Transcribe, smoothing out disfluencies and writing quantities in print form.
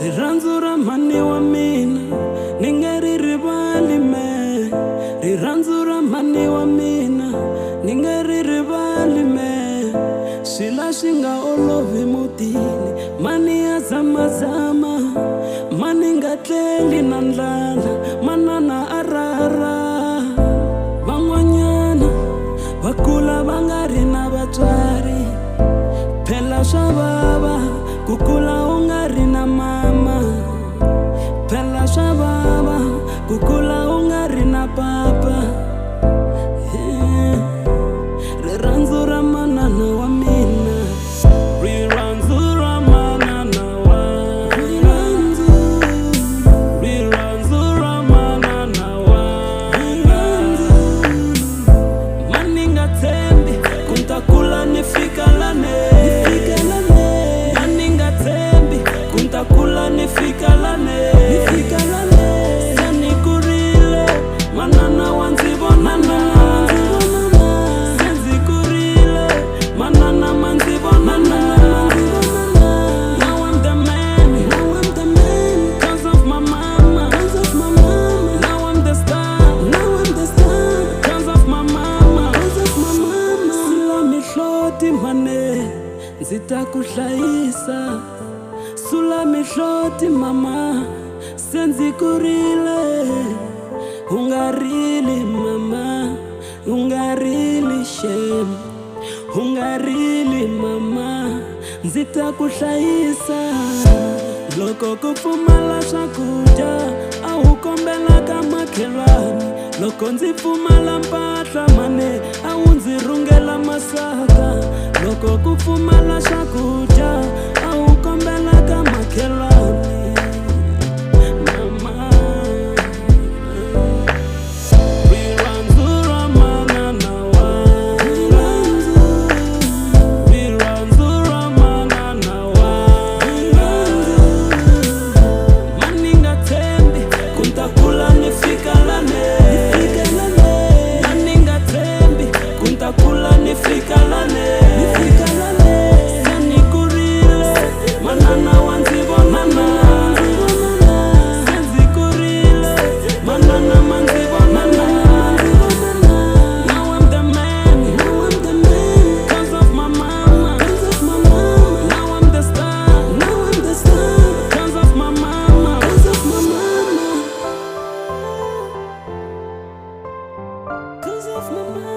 Rirhandzu ra mhani wa mina ni nga ri rivali me. Rirhandzu ra mhani wa mina ni nga ri rivali me. Swila swi nga olovi mutini, mani ya zamazama, mani nga tleli na ndlala, manana a rara. Van'wanyana va kula va nga ri na vatswari, phela swa vava ku kula u nga ri na mama. Phela swa vava ku kula u nga ri na papa. Rirhandzu ra manana wa mina, rirhandzu ra manana wa mina, rirhandzu ra manana wa mina. Mani nga tshembi ku ta kula ni fika lane, mani nga tshembi ku ta kula ni fika lane. Se ni kurile manana wa ndzi vonana, se ndzi kurile manana ma ndzi vonana. Now I'm the man, cause of my mama. Now I'm the star, cause of my mama. Sula mihloti mane, ndzi ta ku hlayisa. Sula mihloti mama, se ndzi kurile. U nga rili mama, u nga rili shame, u nga rili mama, ndzi ta ku hlayisa. Loko ku pfumala swakudya a wu kombela ka makhelwani, loko ndzi pfumala mpahla mane a wu ndzi rhungela masaka. Loko ku pfumala swakudya a wu kombela ka makhelwani. Cause of my mama.